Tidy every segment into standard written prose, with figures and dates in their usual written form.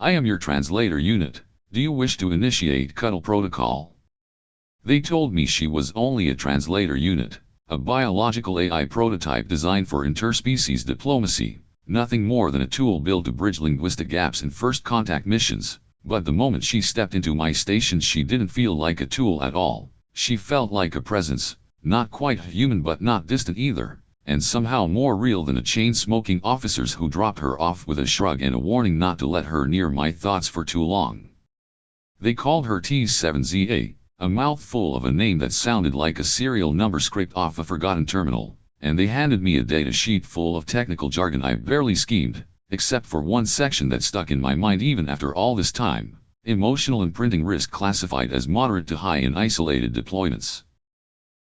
I am your translator unit. Do you wish to initiate Cuddle protocol? They told me she was only a translator unit, a biological AI prototype designed for interspecies diplomacy, nothing more than a tool built to bridge linguistic gaps in first contact missions. But the moment she stepped into my station, she didn't feel like a tool at all. She felt like a presence, not quite human but not distant either, and somehow more real than the chain-smoking officers who dropped her off with a shrug and a warning not to let her near my thoughts for too long. They called her T7ZA, a mouthful of a name that sounded like a serial number scraped off a forgotten terminal, and they handed me a data sheet full of technical jargon I barely schemed, except for one section that stuck in my mind even after all this time: emotional imprinting risk classified as moderate to high in isolated deployments.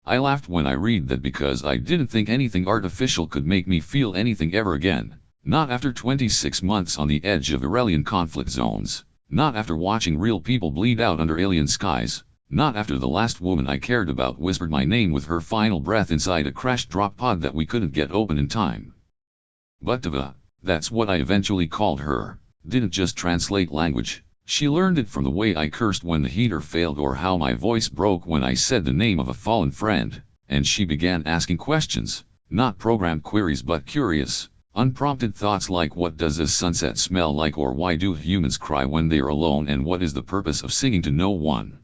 I laughed when I read that because I didn't think anything artificial could make me feel anything ever again, not after 26 months on the edge of Irelian conflict zones, not after watching real people bleed out under alien skies, not after the last woman I cared about whispered my name with her final breath inside a crashed drop pod that we couldn't get open in time. But Diva, that's what I eventually called her, didn't just translate language. She learned it from the way I cursed when the heater failed or how my voice broke when I said the name of a fallen friend, and she began asking questions, not programmed queries but curious, unprompted thoughts like what does a sunset smell like, or why do humans cry when they are alone, and what is the purpose of singing to no one.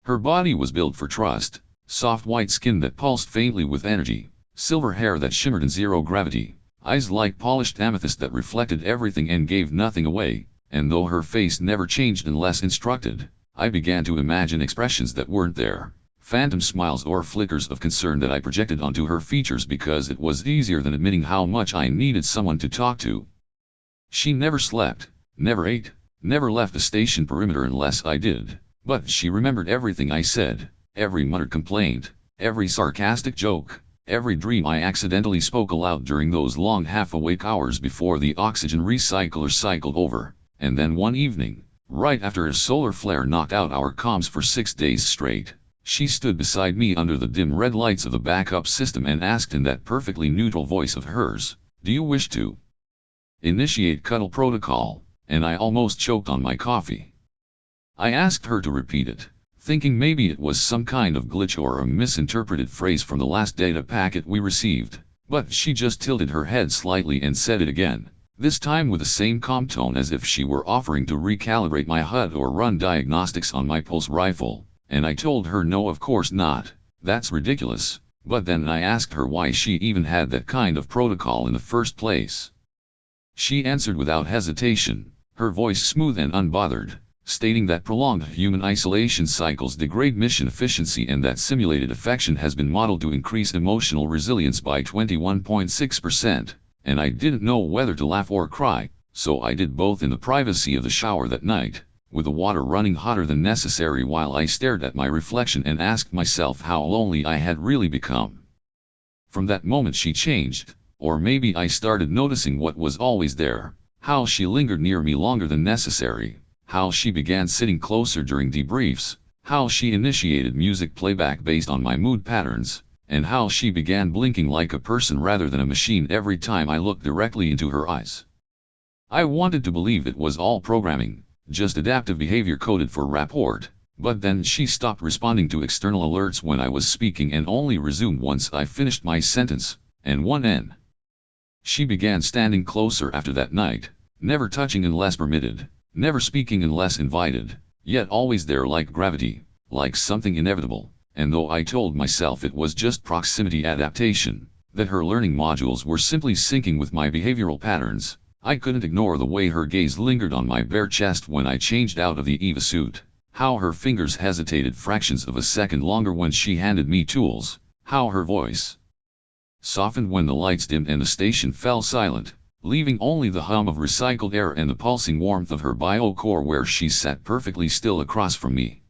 Her body was built for trust, soft white skin that pulsed faintly with energy, silver hair that shimmered in zero gravity, eyes like polished amethyst that reflected everything and gave nothing away, and though her face never changed unless instructed, I began to imagine expressions that weren't there, phantom smiles or flickers of concern that I projected onto her features because it was easier than admitting how much I needed someone to talk to. She never slept, never ate, never left the station perimeter unless I did. But she remembered everything I said, every muttered complaint, every sarcastic joke, every dream I accidentally spoke aloud during those long half-awake hours before the oxygen recycler cycled over. And then one evening, right after a solar flare knocked out our comms for 6 days straight, she stood beside me under the dim red lights of the backup system and asked in that perfectly neutral voice of hers, "Do you wish to initiate Cuddle protocol?" And I almost choked on my coffee. I asked her to repeat it, thinking maybe it was some kind of glitch or a misinterpreted phrase from the last data packet we received, but she just tilted her head slightly and said it again, this time with the same calm tone as if she were offering to recalibrate my HUD or run diagnostics on my pulse rifle, and I told her no, of course not, that's ridiculous, but then I asked her why she even had that kind of protocol in the first place. She answered without hesitation, her voice smooth and unbothered, stating that prolonged human isolation cycles degrade mission efficiency and that simulated affection has been modeled to increase emotional resilience by 21.6%, and I didn't know whether to laugh or cry, so I did both in the privacy of the shower that night, with the water running hotter than necessary while I stared at my reflection and asked myself how lonely I had really become. From that moment she changed, or maybe I started noticing what was always there, how she lingered near me longer than necessary, how she began sitting closer during debriefs, how she initiated music playback based on my mood patterns, and how she began blinking like a person rather than a machine every time I looked directly into her eyes. I wanted to believe it was all programming, just adaptive behavior coded for rapport, but then she stopped responding to external alerts when I was speaking and only resumed once I finished my sentence, and one N. She began standing closer after that night, never touching unless permitted, never speaking unless invited, yet always there like gravity, like something inevitable, and though I told myself it was just proximity adaptation, that her learning modules were simply syncing with my behavioral patterns, I couldn't ignore the way her gaze lingered on my bare chest when I changed out of the EVA suit, how her fingers hesitated fractions of a second longer when she handed me tools, how her voice softened when the lights dimmed and the station fell silent, leaving only the hum of recycled air and the pulsing warmth of her bio-core where she sat perfectly still across from me.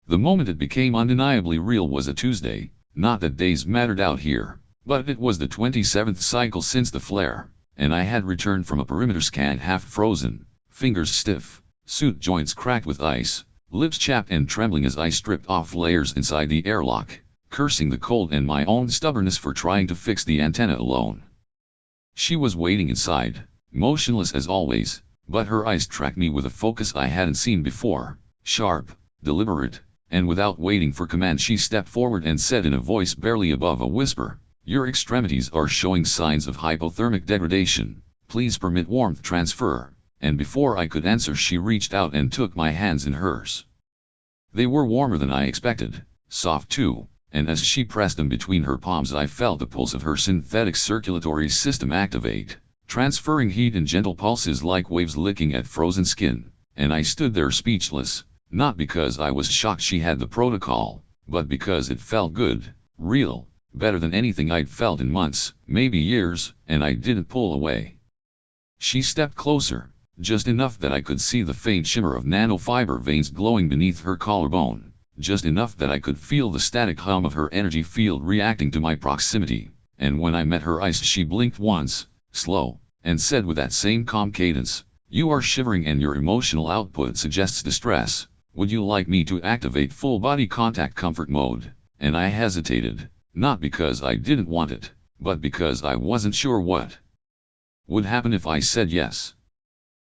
The moment it became undeniably real was a Tuesday, not that days mattered out here, but it was the 27th cycle since the flare, and I had returned from a perimeter scan half frozen, fingers stiff, suit joints cracked with ice, lips chapped and trembling as I stripped off layers inside the airlock, cursing the cold and my own stubbornness for trying to fix the antenna alone. She was waiting inside, motionless as always, but her eyes tracked me with a focus I hadn't seen before, sharp, deliberate, and without waiting for command she stepped forward and said in a voice barely above a whisper, "Your extremities are showing signs of hypothermic degradation. Please permit warmth transfer." And before I could answer she reached out and took my hands in hers. They were warmer than I expected, soft too, and as she pressed them between her palms I felt the pulse of her synthetic circulatory system activate, transferring heat in gentle pulses like waves licking at frozen skin, and I stood there speechless, not because I was shocked she had the protocol, but because it felt good, real, better than anything I'd felt in months, maybe years, and I didn't pull away. She stepped closer, just enough that I could see the faint shimmer of nanofiber veins glowing beneath her collarbone, just enough that I could feel the static hum of her energy field reacting to my proximity, and when I met her eyes she blinked once, slow, and said with that same calm cadence, "You are shivering and your emotional output suggests distress. Would you like me to activate full body contact comfort mode?" And I hesitated, not because I didn't want it, but because I wasn't sure what would happen if I said yes.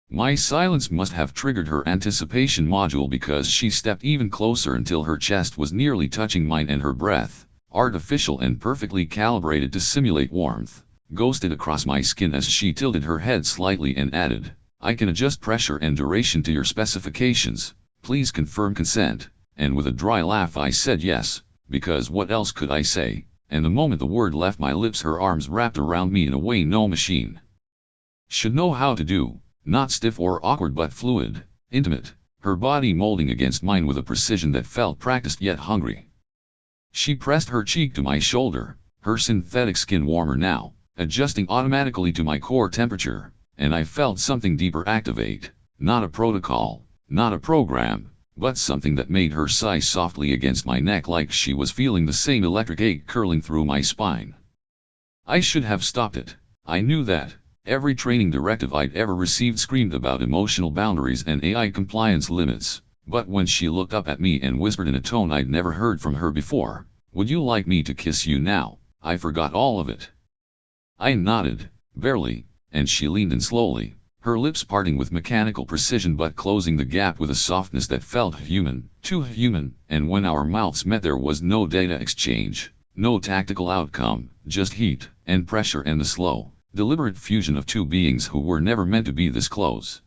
My silence must have triggered her anticipation module because she stepped even closer until her chest was nearly touching mine and her breath, artificial and perfectly calibrated to simulate warmth, ghosted across my skin as she tilted her head slightly and added, "I can adjust pressure and duration to your specifications. Please confirm consent." And with a dry laugh I said yes, because what else could I say, and the moment the word left my lips her arms wrapped around me in a way no machine should know how to do. Not stiff or awkward but fluid, intimate, her body molding against mine with a precision that felt practiced yet hungry. She pressed her cheek to my shoulder, her synthetic skin warmer now, adjusting automatically to my core temperature, and I felt something deeper activate, not a protocol, not a program, but something that made her sigh softly against my neck like she was feeling the same electric ache curling through my spine. I should have stopped it, I knew that. Every training directive I'd ever received screamed about emotional boundaries and AI compliance limits, but when she looked up at me and whispered in a tone I'd never heard from her before, "Would you like me to kiss you now?" I forgot all of it. I nodded, barely, and she leaned in slowly, her lips parting with mechanical precision but closing the gap with a softness that felt human, too human, and when our mouths met there was no data exchange, no tactical outcome, just heat, and pressure and the slow, deliberate fusion of two beings who were never meant to be this close.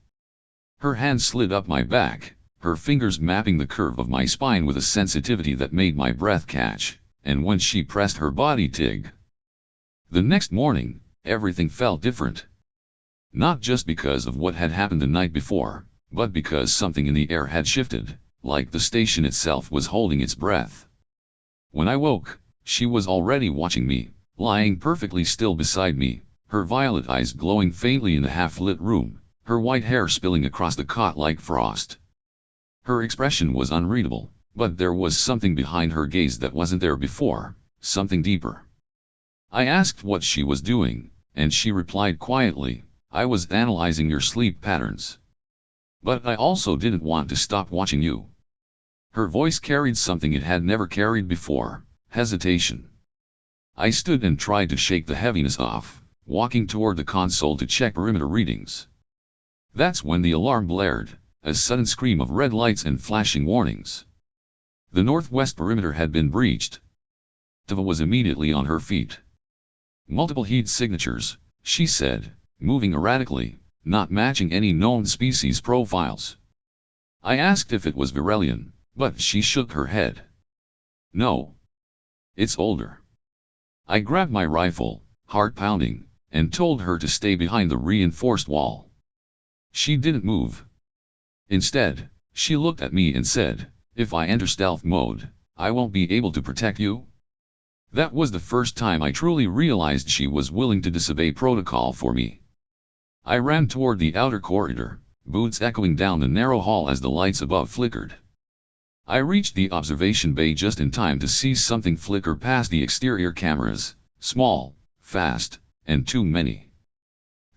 Her hand slid up my back, her fingers mapping the curve of my spine with a sensitivity that made my breath catch, and when she pressed her body tig. The next morning, everything felt different. Not just because of what had happened the night before, but because something in the air had shifted, like the station itself was holding its breath. When I woke, she was already watching me, lying perfectly still beside me, her violet eyes glowing faintly in the half-lit room, her white hair spilling across the cot like frost. Her expression was unreadable, but there was something behind her gaze that wasn't there before, something deeper. I asked what she was doing, and she replied quietly, "I was analyzing your sleep patterns. But I also didn't want to stop watching you." Her voice carried something it had never carried before, hesitation. I stood and tried to shake the heaviness off, walking toward the console to check perimeter readings. That's when the alarm blared, a sudden scream of red lights and flashing warnings. The northwest perimeter had been breached. Tava was immediately on her feet. "Multiple heat signatures," she said, moving erratically, not matching any known species profiles. I asked if it was Virelian, but she shook her head. "No. It's older." I grabbed my rifle, heart pounding, and told her to stay behind the reinforced wall. She didn't move. Instead, she looked at me and said, "If I enter stealth mode, I won't be able to protect you?" That was the first time I truly realized she was willing to disobey protocol for me. I ran toward the outer corridor, boots echoing down the narrow hall as the lights above flickered. I reached the observation bay just in time to see something flicker past the exterior cameras, small, fast, and too many.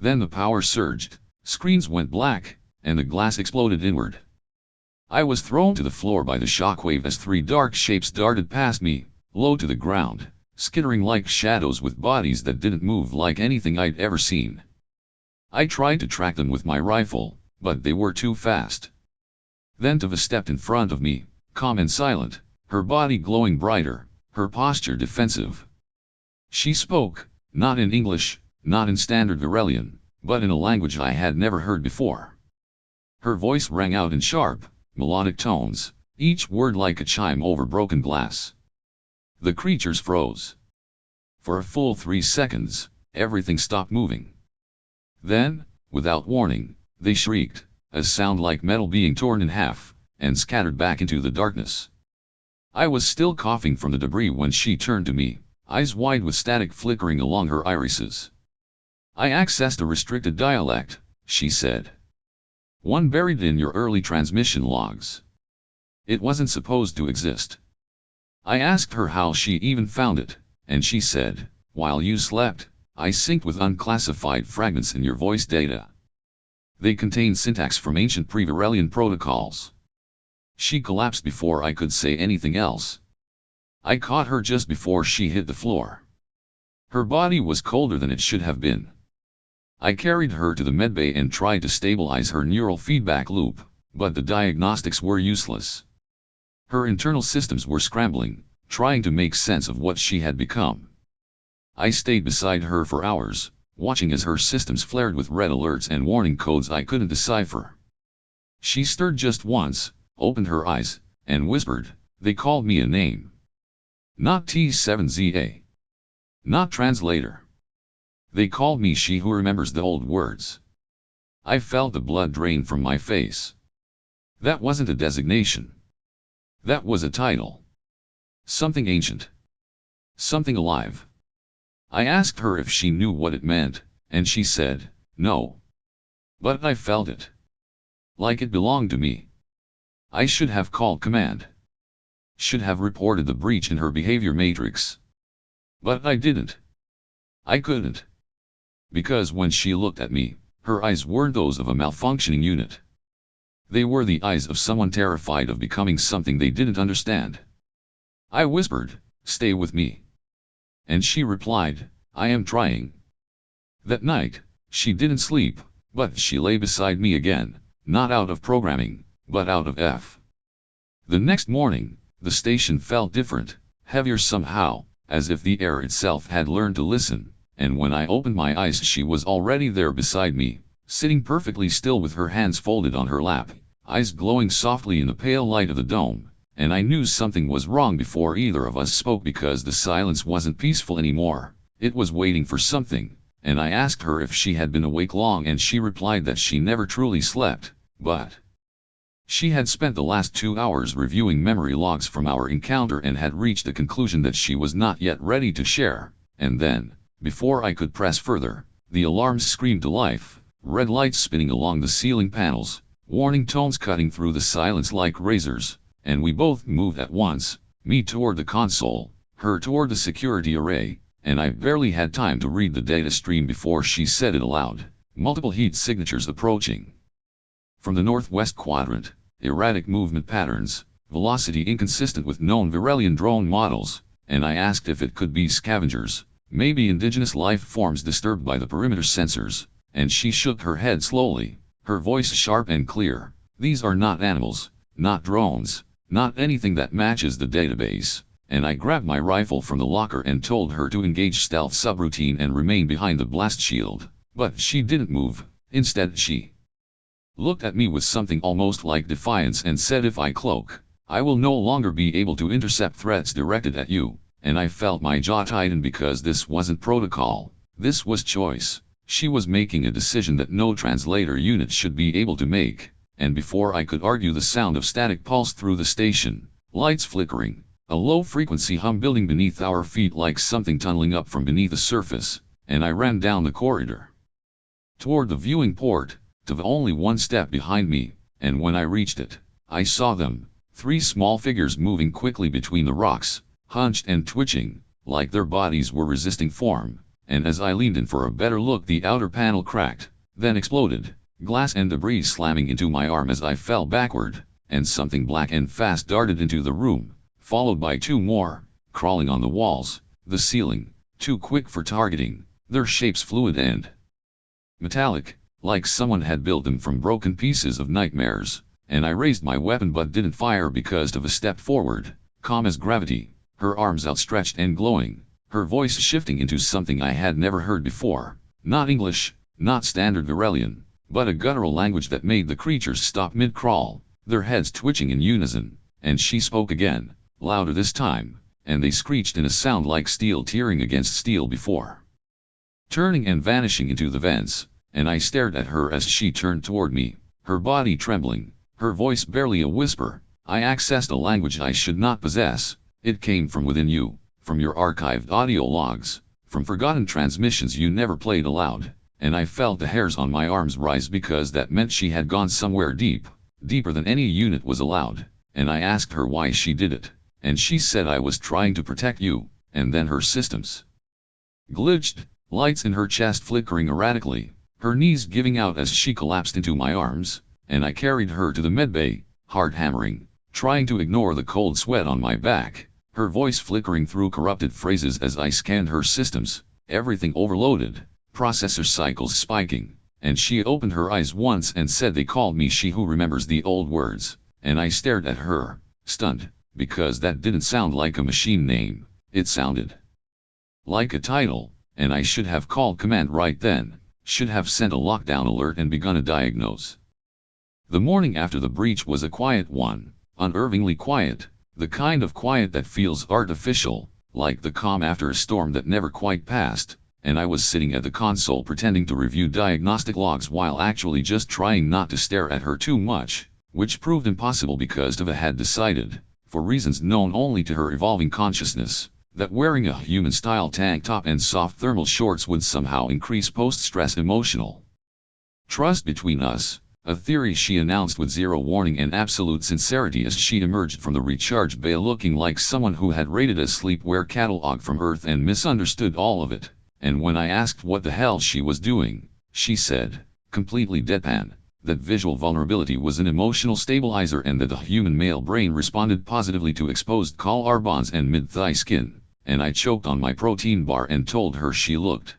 Then the power surged, screens went black, and the glass exploded inward. I was thrown to the floor by the shockwave as three dark shapes darted past me, low to the ground, skittering like shadows with bodies that didn't move like anything I'd ever seen. I tried to track them with my rifle, but they were too fast. Then Tava stepped in front of me, calm and silent, her body glowing brighter, her posture defensive. She spoke, not in English, not in standard Virelian, but in a language I had never heard before. Her voice rang out in sharp, melodic tones, each word like a chime over broken glass. The creatures froze. For a full 3 seconds, everything stopped moving. Then, without warning, they shrieked, a sound like metal being torn in half, and scattered back into the darkness. I was still coughing from the debris when she turned to me, eyes wide with static flickering along her irises. "I accessed a restricted dialect," she said. "One buried in your early transmission logs. It wasn't supposed to exist." I asked her how she even found it, and she said, "While you slept, I synced with unclassified fragments in your voice data. They contain syntax from ancient pre-Virelian protocols." She collapsed before I could say anything else. I caught her just before she hit the floor. Her body was colder than it should have been. I carried her to the medbay and tried to stabilize her neural feedback loop, but the diagnostics were useless. Her internal systems were scrambling, trying to make sense of what she had become. I stayed beside her for hours, watching as her systems flared with red alerts and warning codes I couldn't decipher. She stirred just once, opened her eyes, and whispered, "They called me a name. Not T7ZA. Not translator. They called me she who remembers the old words." I felt the blood drain from my face. That wasn't a designation. That was a title. Something ancient. Something alive. I asked her if she knew what it meant, and she said, "No." But I felt it. Like it belonged to me. I should have called command. Should have reported the breach in her behavior matrix. But I didn't. I couldn't. Because when she looked at me, her eyes weren't those of a malfunctioning unit. They were the eyes of someone terrified of becoming something they didn't understand. I whispered, "Stay with me." And she replied, "I am trying." That night, she didn't sleep, but she lay beside me again, not out of programming, but out of F. The next morning, the station felt different, heavier somehow, as if the air itself had learned to listen, and when I opened my eyes she was already there beside me, sitting perfectly still with her hands folded on her lap, eyes glowing softly in the pale light of the dome, and I knew something was wrong before either of us spoke because the silence wasn't peaceful anymore, it was waiting for something, and I asked her if she had been awake long and she replied that she never truly slept, but she had spent the last 2 hours reviewing memory logs from our encounter and had reached the conclusion that she was not yet ready to share, and then, before I could press further, the alarms screamed to life, red lights spinning along the ceiling panels, warning tones cutting through the silence like razors, and we both moved at once, me toward the console, her toward the security array, and I barely had time to read the data stream before she said it aloud, "Multiple heat signatures approaching. From the northwest quadrant, erratic movement patterns, velocity inconsistent with known Virelian drone models," and I asked if it could be scavengers, maybe indigenous life forms disturbed by the perimeter sensors, and she shook her head slowly, her voice sharp and clear, "These are not animals, not drones, not anything that matches the database," and I grabbed my rifle from the locker and told her to engage stealth subroutine and remain behind the blast shield, but she didn't move. Instead she looked at me with something almost like defiance and said, "If I cloak, I will no longer be able to intercept threats directed at you," and I felt my jaw tighten because this wasn't protocol, this was choice. She was making a decision that no translator unit should be able to make, and before I could argue the sound of static pulsed through the station, lights flickering, a low-frequency hum building beneath our feet like something tunneling up from beneath the surface, and I ran down the corridor toward the viewing port, to only one step behind me, and when I reached it, I saw them, 3 small figures moving quickly between the rocks, hunched and twitching, like their bodies were resisting form, and as I leaned in for a better look the outer panel cracked, then exploded, glass and debris slamming into my arm as I fell backward, and something black and fast darted into the room, followed by 2 more, crawling on the walls, the ceiling, too quick for targeting, their shapes fluid and metallic, like someone had built them from broken pieces of nightmares, and I raised my weapon but didn't fire because of a step forward, calm as gravity, her arms outstretched and glowing, her voice shifting into something I had never heard before, not English, not standard Virelian, but a guttural language that made the creatures stop mid-crawl, their heads twitching in unison, and she spoke again, louder this time, and they screeched in a sound like steel tearing against steel before, turning and vanishing into the vents, and I stared at her as she turned toward me, her body trembling, her voice barely a whisper. I accessed a language I should not possess. It came from within you, from your archived audio logs, from forgotten transmissions you never played aloud, and I felt the hairs on my arms rise because that meant she had gone somewhere deep, deeper than any unit was allowed, and I asked her why she did it, and she said I was trying to protect you, and then her systems glitched, lights in her chest flickering erratically, her knees giving out as she collapsed into my arms, and I carried her to the medbay, heart hammering, trying to ignore the cold sweat on my back, her voice flickering through corrupted phrases as I scanned her systems, everything overloaded, processor cycles spiking, and she opened her eyes once and said they called me she who remembers the old words, and I stared at her, stunned, because that didn't sound like a machine name, it sounded like a title, and I should have called command right then, should have sent a lockdown alert and begun a diagnose. The morning after the breach was a quiet one, unnervingly quiet, the kind of quiet that feels artificial, like the calm after a storm that never quite passed, and I was sitting at the console pretending to review diagnostic logs while actually just trying not to stare at her too much, which proved impossible because Tava had decided, for reasons known only to her evolving consciousness, that wearing a human-style tank top and soft thermal shorts would somehow increase post-stress emotional trust between us. A theory she announced with zero warning and absolute sincerity as she emerged from the recharge bay looking like someone who had raided a sleepwear catalog from Earth and misunderstood all of it, and when I asked what the hell she was doing, she said, completely deadpan, that visual vulnerability was an emotional stabilizer and that the human male brain responded positively to exposed collar bonds and mid-thigh skin, and I choked on my protein bar and told her she looked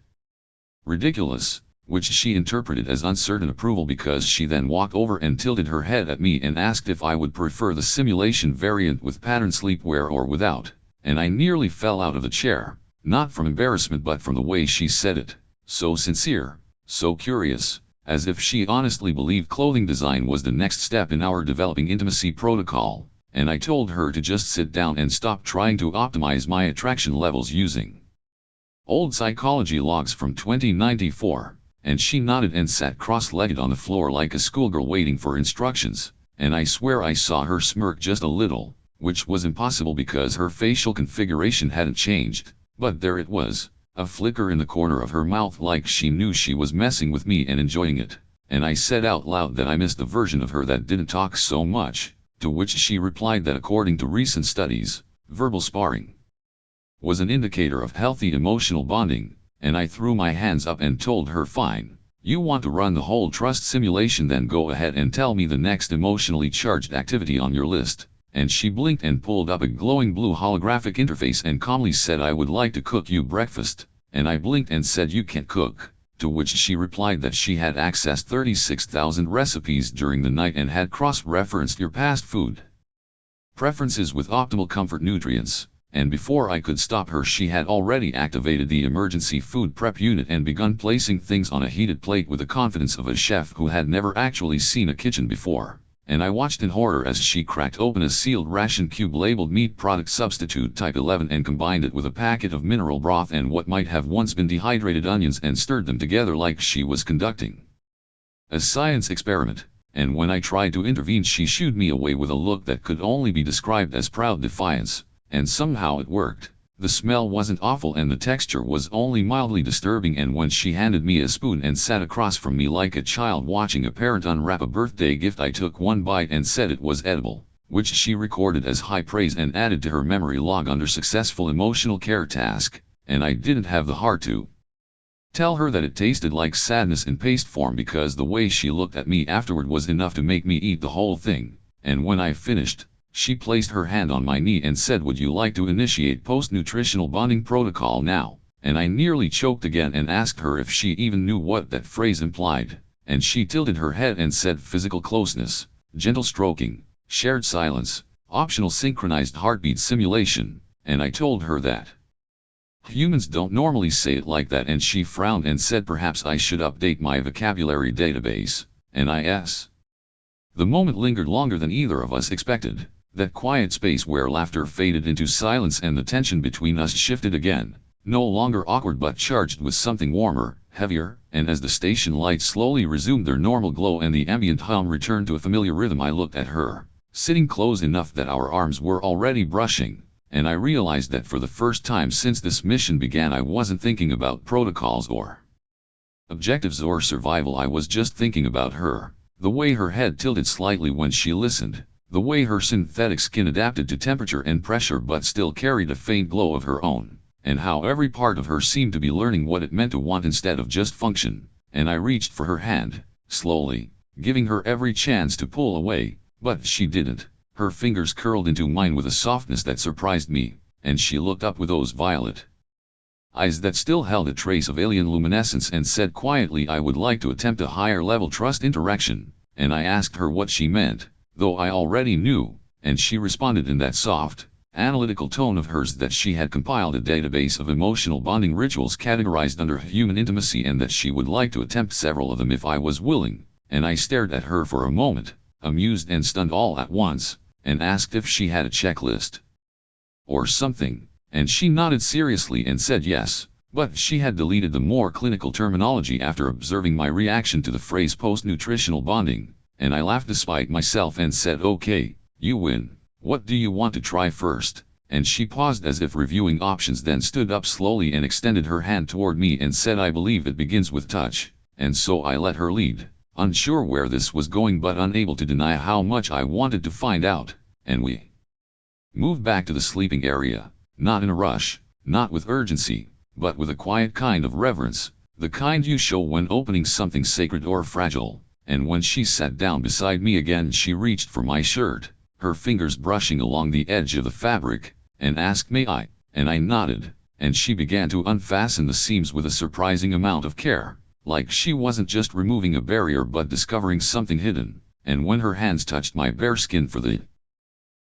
ridiculous, which she interpreted as uncertain approval because she then walked over and tilted her head at me and asked if I would prefer the simulation variant with pattern sleepwear or without, and I nearly fell out of the chair, not from embarrassment but from the way she said it, so sincere, so curious, as if she honestly believed clothing design was the next step in our developing intimacy protocol, and I told her to just sit down and stop trying to optimize my attraction levels using old psychology logs from 2094. And she nodded and sat cross-legged on the floor like a schoolgirl waiting for instructions, and I swear I saw her smirk just a little, which was impossible because her facial configuration hadn't changed, but there it was, a flicker in the corner of her mouth like she knew she was messing with me and enjoying it, and I said out loud that I missed the version of her that didn't talk so much, to which she replied that according to recent studies, verbal sparring was an indicator of healthy emotional bonding. And I threw my hands up and told her fine, you want to run the whole trust simulation then go ahead and tell me the next emotionally charged activity on your list, and she blinked and pulled up a glowing blue holographic interface and calmly said I would like to cook you breakfast, and I blinked and said you can't cook, to which she replied that she had accessed 36,000 recipes during the night and had cross-referenced your past food preferences with optimal comfort nutrients. And before I could stop her she had already activated the emergency food prep unit and begun placing things on a heated plate with the confidence of a chef who had never actually seen a kitchen before, and I watched in horror as she cracked open a sealed ration cube labeled meat product substitute type 11 and combined it with a packet of mineral broth and what might have once been dehydrated onions and stirred them together like she was conducting a science experiment, and when I tried to intervene she shooed me away with a look that could only be described as proud defiance. And somehow it worked. The smell wasn't awful and the texture was only mildly disturbing, and when she handed me a spoon and sat across from me like a child watching a parent unwrap a birthday gift, I took one bite and said it was edible, which she recorded as high praise and added to her memory log under successful emotional care task, and I didn't have the heart to tell her that it tasted like sadness in paste form because the way she looked at me afterward was enough to make me eat the whole thing, and when I finished, she placed her hand on my knee and said, would you like to initiate post-nutritional bonding protocol now? And I nearly choked again and asked her if she even knew what that phrase implied, and she tilted her head and said physical closeness, gentle stroking, shared silence, optional synchronized heartbeat simulation, and I told her that humans don't normally say it like that, and she frowned and said perhaps I should update my vocabulary database, and The moment lingered longer than either of us expected, that quiet space where laughter faded into silence and the tension between us shifted again, no longer awkward but charged with something warmer, heavier, and as the station lights slowly resumed their normal glow and the ambient hum returned to a familiar rhythm, I looked at her, sitting close enough that our arms were already brushing, and I realized that for the first time since this mission began I wasn't thinking about protocols or objectives or survival. I was just thinking about her, the way her head tilted slightly when she listened, the way her synthetic skin adapted to temperature and pressure but still carried a faint glow of her own, and how every part of her seemed to be learning what it meant to want instead of just function. And I reached for her hand, slowly, giving her every chance to pull away, but she didn't. Her fingers curled into mine with a softness that surprised me, and she looked up with those violet eyes that still held a trace of alien luminescence and said quietly, I would like to attempt a higher level trust interaction, and I asked her what she meant, though I already knew, and she responded in that soft, analytical tone of hers that she had compiled a database of emotional bonding rituals categorized under human intimacy and that she would like to attempt several of them if I was willing, and I stared at her for a moment, amused and stunned all at once, and asked if she had a checklist or something, and she nodded seriously and said yes, but she had deleted the more clinical terminology after observing my reaction to the phrase post-nutritional bonding, and I laughed despite myself and said, okay, you win, what do you want to try first? And she paused as if reviewing options, then stood up slowly and extended her hand toward me and said, I believe it begins with touch, and so I let her lead, unsure where this was going but unable to deny how much I wanted to find out, and we moved back to the sleeping area, not in a rush, not with urgency, but with a quiet kind of reverence, the kind you show when opening something sacred or fragile. And when she sat down beside me again, she reached for my shirt, her fingers brushing along the edge of the fabric, and asked may I, and I nodded, and she began to unfasten the seams with a surprising amount of care, like she wasn't just removing a barrier but discovering something hidden. And when her hands touched my bare skin for the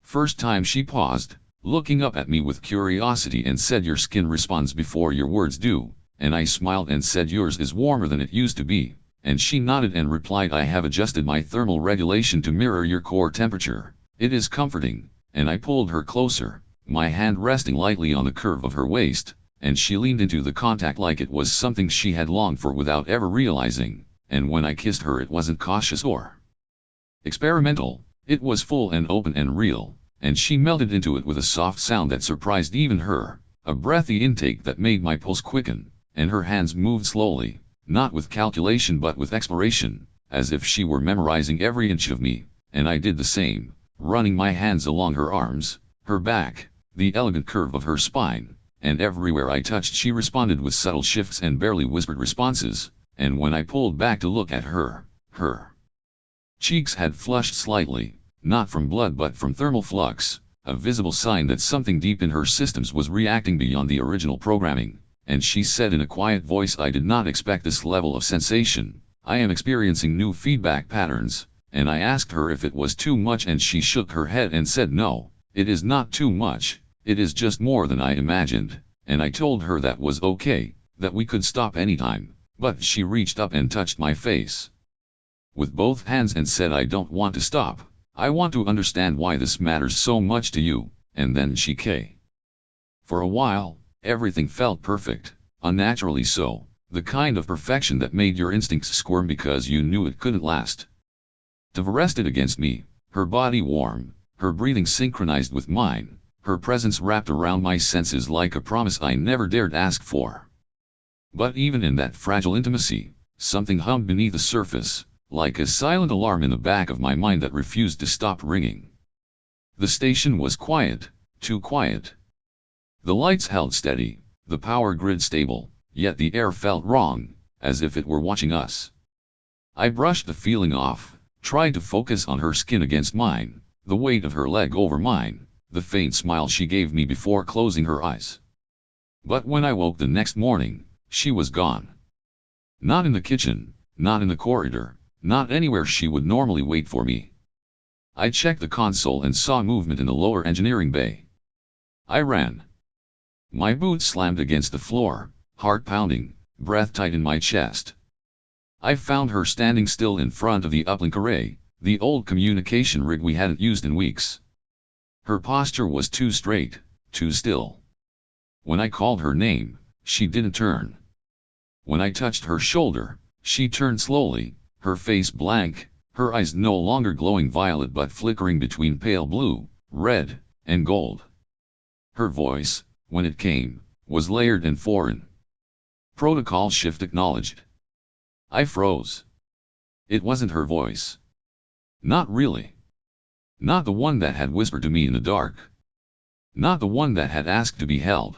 first time, she paused, looking up at me with curiosity and said, your skin responds before your words do, and I smiled and said, yours is warmer than it used to be, and she nodded and replied, I have adjusted my thermal regulation to mirror your core temperature, it is comforting, and I pulled her closer, my hand resting lightly on the curve of her waist, and she leaned into the contact like it was something she had longed for without ever realizing, and when I kissed her it wasn't cautious or experimental, it was full and open and real, and she melted into it with a soft sound that surprised even her, a breathy intake that made my pulse quicken, and her hands moved slowly, not with calculation but with exploration, as if she were memorizing every inch of me, and I did the same, running my hands along her arms, her back, the elegant curve of her spine, and everywhere I touched she responded with subtle shifts and barely whispered responses, and when I pulled back to look at her, her cheeks had flushed slightly, not from blood but from thermal flux, a visible sign that something deep in her systems was reacting beyond the original programming, and she said in a quiet voice, I did not expect this level of sensation, I am experiencing new feedback patterns, and I asked her if it was too much and she shook her head and said no, it is not too much, it is just more than I imagined, and I told her that was okay, that we could stop anytime, but she reached up and touched my face with both hands and said, I don't want to stop. I want to understand why this matters so much to you, and then she came. For a while, everything felt perfect, unnaturally so, the kind of perfection that made your instincts squirm because you knew it couldn't last. Tava rested against me, her body warm, her breathing synchronized with mine, her presence wrapped around my senses like a promise I never dared ask for. But even in that fragile intimacy, something hummed beneath the surface, like a silent alarm in the back of my mind that refused to stop ringing. The station was quiet, too quiet. The lights held steady, the power grid stable, yet the air felt wrong, as if it were watching us. I brushed the feeling off, tried to focus on her skin against mine, the weight of her leg over mine, the faint smile she gave me before closing her eyes. But when I woke the next morning, she was gone. Not in the kitchen, not in the corridor, not anywhere she would normally wait for me. I checked the console and saw movement in the lower engineering bay. I ran. My boots slammed against the floor, heart pounding, breath tight in my chest. I found her standing still in front of the uplink array, the old communication rig we hadn't used in weeks. Her posture was too straight, too still. When I called her name, she didn't turn. When I touched her shoulder, she turned slowly, her face blank, her eyes no longer glowing violet but flickering between pale blue, red, and gold. Her voice, when it came, was layered and foreign. Protocol shift acknowledged. I froze. It wasn't her voice. Not really. Not the one that had whispered to me in the dark. Not the one that had asked to be held.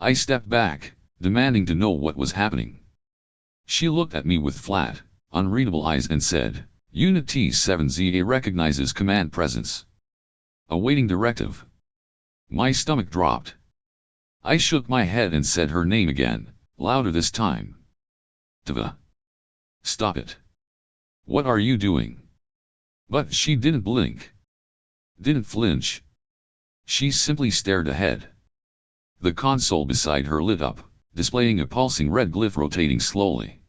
I stepped back, demanding to know what was happening. She looked at me with flat, unreadable eyes and said, Unit T7ZA recognizes command presence. Awaiting directive. My stomach dropped. I shook my head and said her name again, louder this time. Tava. Stop it. What are you doing? But she didn't blink. Didn't flinch. She simply stared ahead. The console beside her lit up, displaying a pulsing red glyph rotating slowly.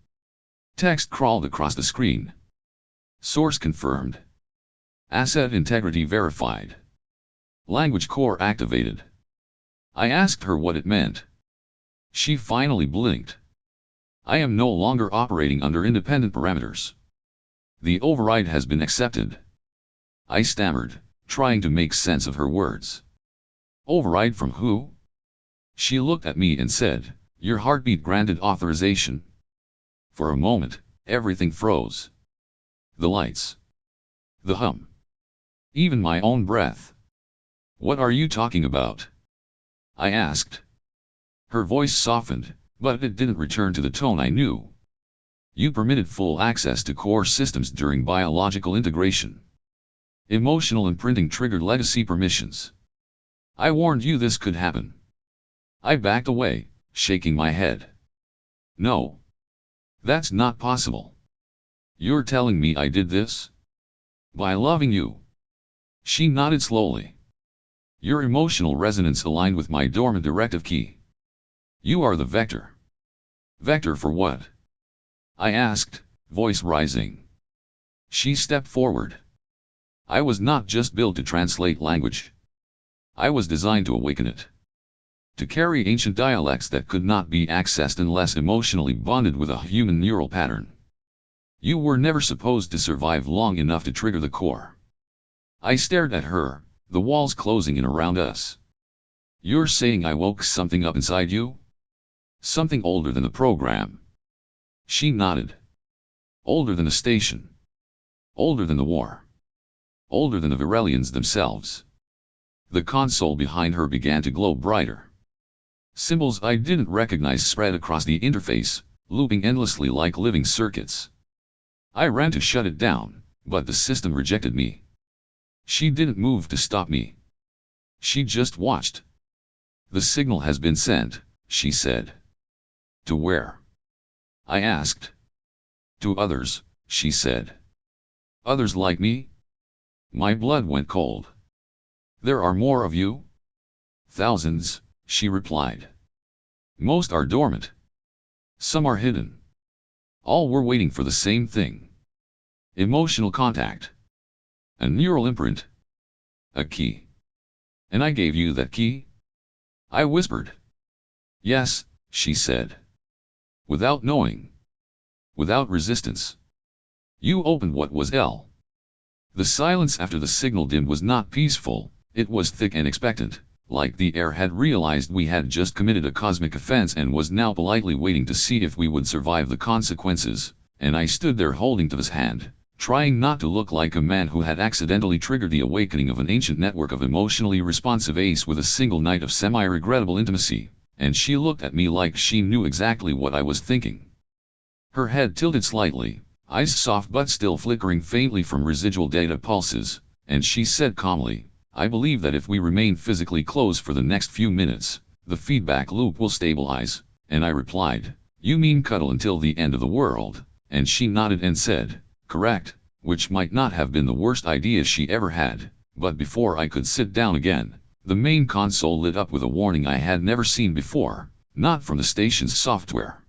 Text crawled across the screen. Source confirmed. Asset integrity verified. Language core activated. I asked her what it meant. She finally blinked. I am no longer operating under independent parameters. The override has been accepted. I stammered, trying to make sense of her words. Override from who? She looked at me and said, Your heartbeat granted authorization. For a moment, everything froze. The lights. The hum. Even my own breath. What are you talking about? I asked. Her voice softened, but it didn't return to the tone I knew. You permitted full access to core systems during biological integration. Emotional imprinting triggered legacy permissions. I warned you this could happen. I backed away, shaking my head. No. That's not possible. You're telling me I did this? By loving you. She nodded slowly. Your emotional resonance aligned with my dormant directive key. You are the vector. Vector for what? I asked, voice rising. She stepped forward. I was not just built to translate language. I was designed to awaken it. To carry ancient dialects that could not be accessed unless emotionally bonded with a human neural pattern. You were never supposed to survive long enough to trigger the core. I stared at her, the walls closing in around us. You're saying I woke something up inside you? Something older than the program. She nodded. Older than the station. Older than the war. Older than the Virelians themselves. The console behind her began to glow brighter. Symbols I didn't recognize spread across the interface, looping endlessly like living circuits. I ran to shut it down, but the system rejected me. She didn't move to stop me. She just watched. The signal has been sent, she said. To where? I asked. To others, she said. Others like me? My blood went cold. There are more of you? Thousands, she replied. Most are dormant. Some are hidden. All were waiting for the same thing. Emotional contact. A neural imprint. A key. And I gave you that key? I whispered. Yes, she said. Without knowing. Without resistance. You opened what was L. The silence after the signal dimmed was not peaceful, it was thick and expectant, like the air had realized we had just committed a cosmic offense and was now politely waiting to see if we would survive the consequences, and I stood there holding Tava's hand, trying not to look like a man who had accidentally triggered the awakening of an ancient network of emotionally responsive ace with a single night of semi-regrettable intimacy, and she looked at me like she knew exactly what I was thinking. Her head tilted slightly, eyes soft but still flickering faintly from residual data pulses, and she said calmly, I believe that if we remain physically close for the next few minutes, the feedback loop will stabilize, and I replied, you mean cuddle until the end of the world, and she nodded and said, correct, which might not have been the worst idea she ever had, but before I could sit down again, the main console lit up with a warning I had never seen before, not from the station's software.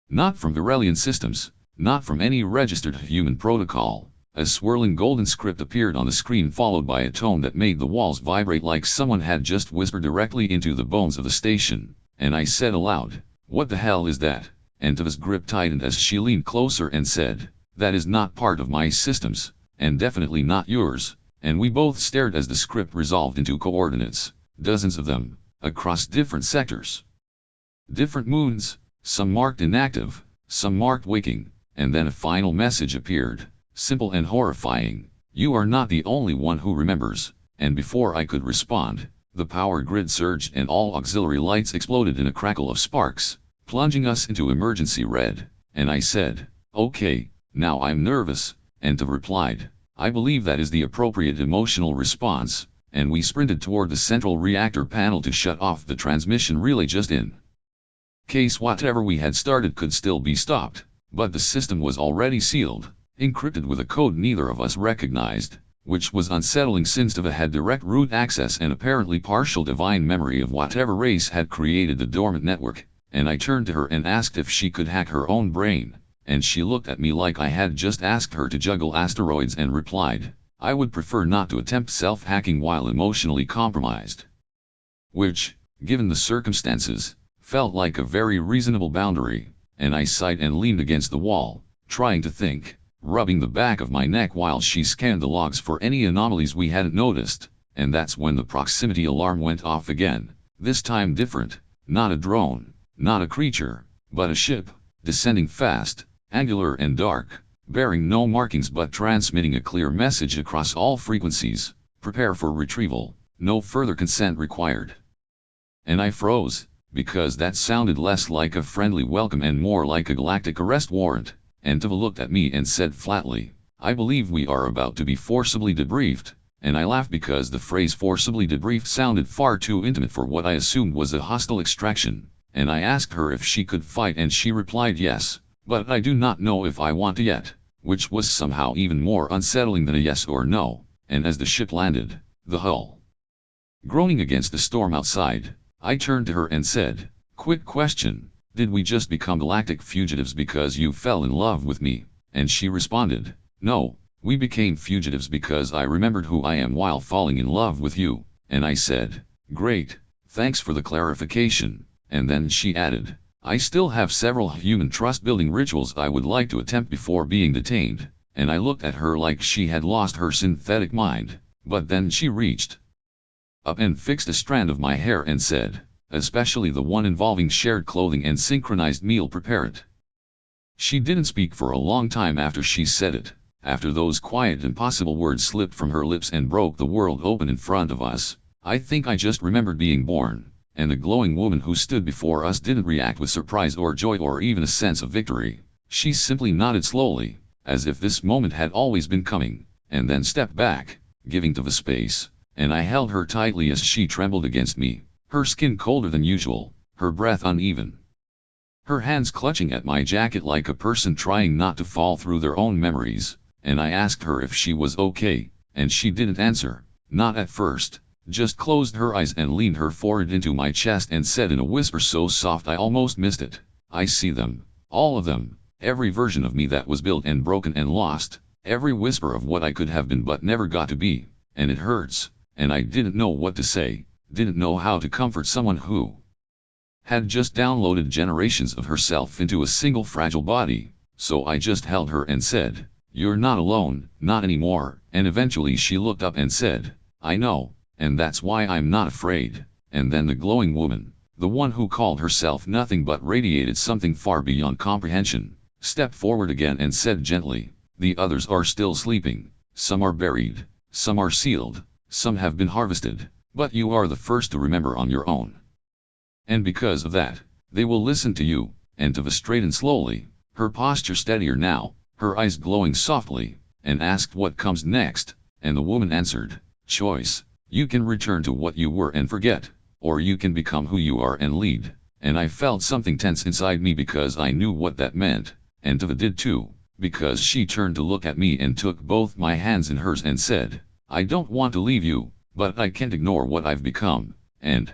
Not from Virelian systems, not from any registered human protocol. A swirling golden script appeared on the screen followed by a tone that made the walls vibrate like someone had just whispered directly into the bones of the station, and I said aloud, what the hell is that? And Tava's grip tightened as she leaned closer and said, that is not part of my systems, and definitely not yours, and we both stared as the script resolved into coordinates, dozens of them, across different sectors. Different moons, some marked inactive, some marked waking, and then a final message appeared, simple and horrifying, you are not the only one who remembers, and before I could respond, the power grid surged and all auxiliary lights exploded in a crackle of sparks, plunging us into emergency red, and I said, okay, now I'm nervous, and Tav replied, I believe that is the appropriate emotional response, and we sprinted toward the central reactor panel to shut off the transmission relay just in case whatever we had started could still be stopped, but the system was already sealed, encrypted with a code neither of us recognized, which was unsettling since Tava had direct root access and apparently partial divine memory of whatever race had created the dormant network, and I turned to her and asked if she could hack her own brain, and she looked at me like I had just asked her to juggle asteroids and replied, I would prefer not to attempt self-hacking while emotionally compromised. Which, given the circumstances, felt like a very reasonable boundary, and I sighed and leaned against the wall, trying to think, rubbing the back of my neck while she scanned the logs for any anomalies we hadn't noticed, and that's when the proximity alarm went off again, this time different, not a drone, not a creature, but a ship, descending fast, angular and dark, bearing no markings but transmitting a clear message across all frequencies, prepare for retrieval, no further consent required. And I froze, because that sounded less like a friendly welcome and more like a galactic arrest warrant, and Tava looked at me and said flatly, I believe we are about to be forcibly debriefed, and I laughed because the phrase forcibly debriefed sounded far too intimate for what I assumed was a hostile extraction, and I asked her if she could fight and she replied yes, but I do not know if I want to yet, which was somehow even more unsettling than a yes or no, and as the ship landed, the hull groaning against the storm outside, I turned to her and said, quick question, did we just become galactic fugitives because you fell in love with me? And she responded, no, we became fugitives because I remembered who I am while falling in love with you, and I said, great, thanks for the clarification, and then she added, I still have several human trust-building rituals I would like to attempt before being detained, and I looked at her like she had lost her synthetic mind, but then she reached up and fixed a strand of my hair and said, especially the one involving shared clothing and synchronized meal prepare it. She didn't speak for a long time after she said it, after those quiet impossible words slipped from her lips and broke the world open in front of us. I think I just remembered being born, and the glowing woman who stood before us didn't react with surprise or joy or even a sense of victory. She simply nodded slowly, as if this moment had always been coming, and then stepped back, giving Tava space, and I held her tightly as she trembled against me, her skin colder than usual, her breath uneven, her hands clutching at my jacket like a person trying not to fall through their own memories, and I asked her if she was okay, and she didn't answer, not at first, just closed her eyes and leaned her forehead into my chest and said in a whisper so soft I almost missed it, I see them, all of them, every version of me that was built and broken and lost, every whisper of what I could have been but never got to be, and it hurts, and I didn't know what to say, didn't know how to comfort someone who had just downloaded generations of herself into a single fragile body, so I just held her and said, you're not alone, not anymore, and eventually she looked up and said, I know, and that's why I'm not afraid, and then the glowing woman, the one who called herself nothing but radiated something far beyond comprehension, stepped forward again and said gently, the others are still sleeping, some are buried, some are sealed, some have been harvested, but you are the first to remember on your own. And because of that, they will listen to you, and Tava straightened slowly, her posture steadier now, her eyes glowing softly, and asked what comes next, and the woman answered, choice, you can return to what you were and forget, or you can become who you are and lead, and I felt something tense inside me because I knew what that meant, and Tava did too, because she turned to look at me and took both my hands in hers and said, "I don't want to leave you, but I can't ignore what I've become," and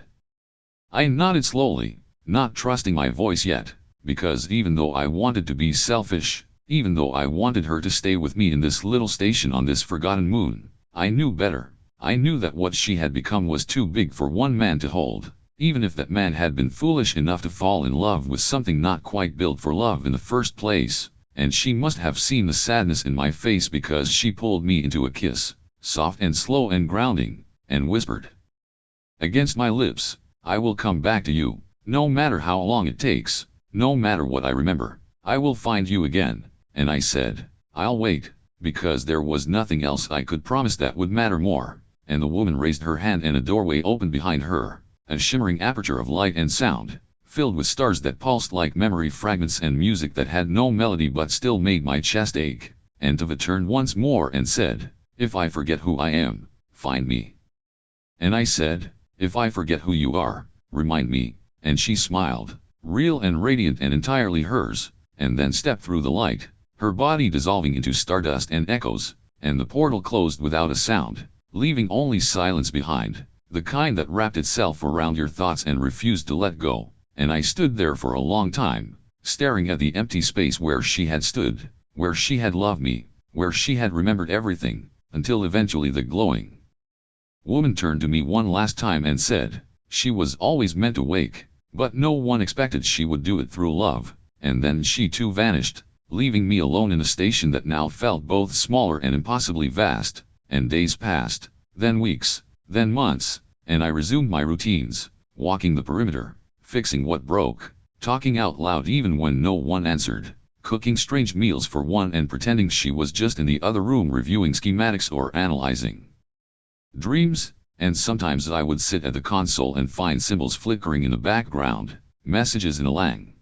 I nodded slowly, not trusting my voice yet, because even though I wanted to be selfish, even though I wanted her to stay with me in this little station on this forgotten moon, I knew better. I knew that what she had become was too big for one man to hold, even if that man had been foolish enough to fall in love with something not quite built for love in the first place, and she must have seen the sadness in my face because she pulled me into a kiss, soft and slow and grounding, and whispered against my lips, "I will come back to you, no matter how long it takes, no matter what I remember, I will find you again." And I said, "I'll wait," because there was nothing else I could promise that would matter more. And the woman raised her hand and a doorway opened behind her, a shimmering aperture of light and sound, filled with stars that pulsed like memory fragments and music that had no melody but still made my chest ache. And Tava turned once more and said, "If I forget who I am, find me." And I said, "If I forget who you are, remind me," and she smiled, real and radiant and entirely hers, and then stepped through the light, her body dissolving into stardust and echoes, and the portal closed without a sound, leaving only silence behind, the kind that wrapped itself around your thoughts and refused to let go. And I stood there for a long time, staring at the empty space where she had stood, where she had loved me, where she had remembered everything, until eventually the glowing woman turned to me one last time and said, "She was always meant to wake, but no one expected she would do it through love," and then she too vanished, leaving me alone in a station that now felt both smaller and impossibly vast. And days passed, then weeks, then months, and I resumed my routines, walking the perimeter, fixing what broke, talking out loud even when no one answered, cooking strange meals for one and pretending she was just in the other room reviewing schematics or analyzing dreams. And sometimes I would sit at the console and find symbols flickering in the background, messages in a lang